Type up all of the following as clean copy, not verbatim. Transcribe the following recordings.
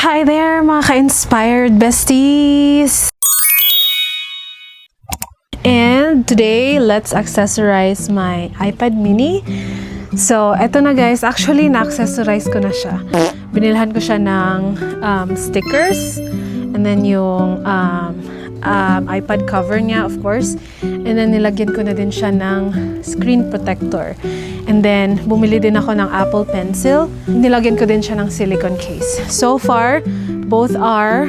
Hi there mga ka-inspired besties! And today, let's accessorize my iPad mini. So, eto na guys. Actually, na-accessorize ko na siya. Binilhan ko siya ng stickers. And then yung iPad cover niya, of course. And then nilagyan ko na din siya ng screen protector. And then, bumili din ako ng Apple Pencil. Nilagyan ko din siya ng silicone case. So far, both are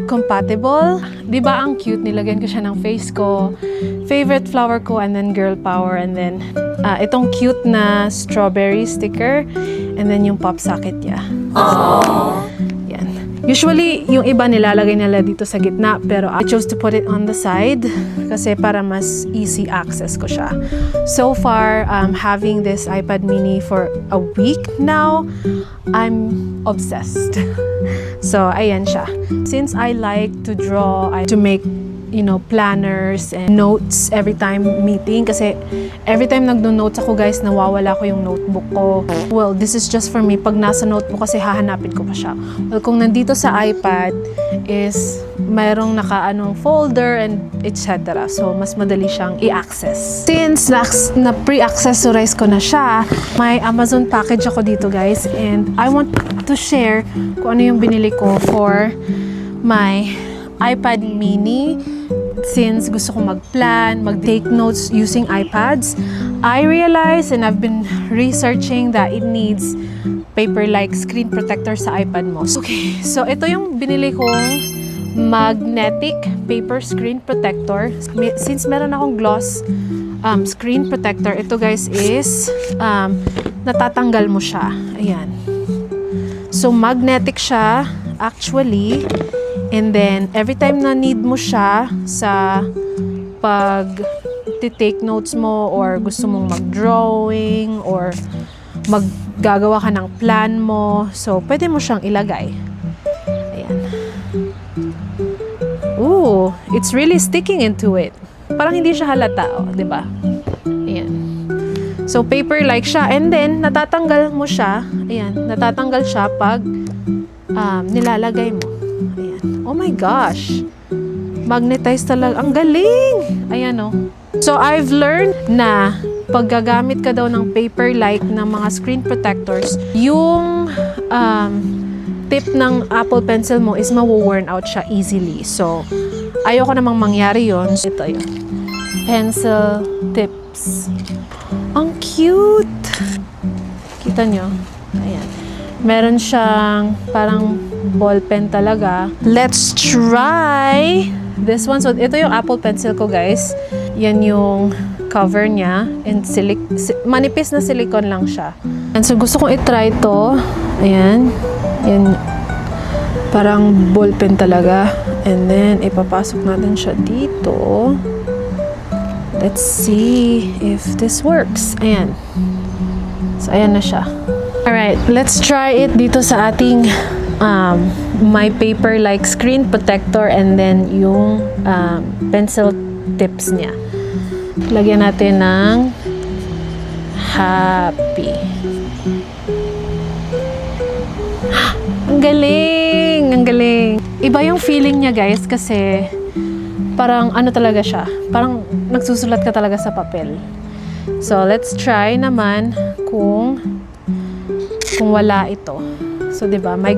compatible. Di ba ang cute? Nilagyan ko siya ng face ko, favorite flower ko, and then girl power. And then, itong cute na strawberry sticker. And then yung pop socket niya. So, yan. Usually, yung iba nilalagay nila dito sa gitna, pero I chose to put it on the side kasi para mas easy access ko siya. So far, having this iPad mini for a week now, I'm obsessed. So, ayan siya. Since I like to draw, to make, planners and notes every time meeting. Kasi every time nagno-notes ako guys, nawawala ko yung notebook ko. Well, this is just for me. Pag nasa notebook kasi hahanapin ko pa siya. Well, kung nandito sa iPad is mayroong nakaanong folder and etc. So, mas madali siyang i-access. Since na pre-accessorize ko na siya, may Amazon package ako dito guys. And I want to share kung ano yung binili ko for my iPad mini. Since gusto ko mag-plan, mag-take notes using iPads, I realized and I've been researching that it needs paper-like screen protector sa iPad mo. Okay, so ito yung binili kong magnetic paper screen protector. Since meron akong gloss screen protector, ito guys is natatanggal mo siya. Ayan. So magnetic siya actually. And then, every time na need mo siya sa pag-take notes mo or gusto mong mag-drawing or maggagawa ka ng plan mo, so, pwede mo siyang ilagay. Ayan. Ooh, it's really sticking into it. Parang hindi siya halata, oh, di ba? Ayan. So, paper-like siya. And then, natatanggal mo siya. Ayan, natatanggal siya pag nilalagay mo. Oh my gosh! Magnetize talaga. Ang galing! Ayan o. So, I've learned na pag gagamit ka daw ng paper-like ng mga screen protectors, yung tip ng Apple Pencil mo is mawo-worn out siya easily. So, ayoko namang mangyari yon. Ito yun. Pencil tips. Ang cute! Kita nyo? Ayan. Meron siyang parang ball pen talaga. Let's try this one. So, ito yung Apple Pencil ko, guys. Yan yung cover niya. And manipis na silicone lang siya. And so, gusto kong i-try to. Ayan. Yan. Parang ball pen talaga. And then, ipapasok natin siya dito. Let's see if this works. Ayan. So, ayan na siya. Alright, let's try it dito sa ating my paper-like screen protector and then yung pencil tips niya. Lagyan natin ng happy. Ang galing! Ang galing! Iba yung feeling niya guys kasi parang ano talaga siya. Parang nagsusulat ka talaga sa papel. So, let's try naman kung wala ito. So, 'di ba? May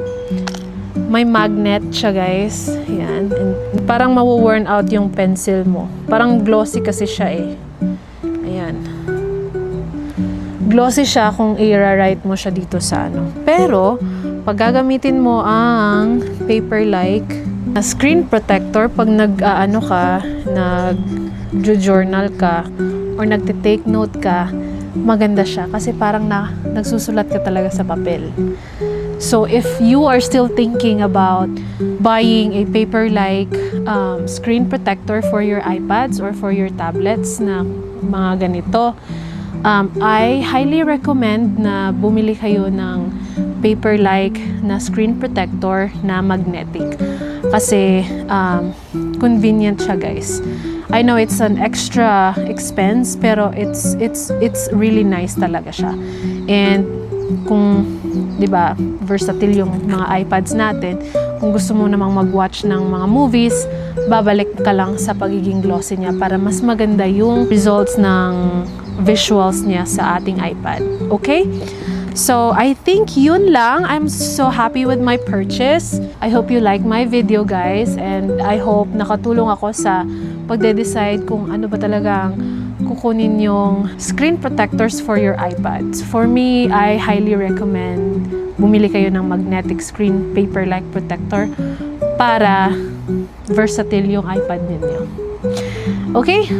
magnet siya, guys. Ayan. And parang mawo-worn out yung pencil mo. Parang glossy kasi siya eh. Ayan. Glossy siya kung i-write mo siya dito sa ano. Pero, pag gagamitin mo ang paper-like na screen protector, pag nag-journal ka, or nagte-take note ka, maganda siya kasi parang nagsusulat ka talaga sa papel. So, if you are still thinking about buying a paper-like screen protector for your iPads or for your tablets na mga ganito, I highly recommend na bumili kayo ng paper-like na screen protector na magnetic. Kasi, convenient siya, guys. I know it's an extra expense, pero it's really nice talaga siya. And kung 'di ba, versatile yung mga iPads natin. Kung gusto mo namang mag-watch ng mga movies, babalik ka lang sa pagiging glossy niya para mas maganda yung results ng visuals niya sa ating iPad. Okay? So, I think yun lang. I'm so happy with my purchase. I hope you like my video, guys. And I hope nakatulong ako sa pagde-decide kung ano ba talagang kukunin yung screen protectors for your iPads. For me, I highly recommend bumili kayo ng magnetic screen paper-like protector para versatile yung iPad ninyo. Okay?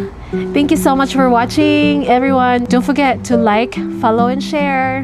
Thank you so much for watching, everyone. Don't forget to like, follow, and share.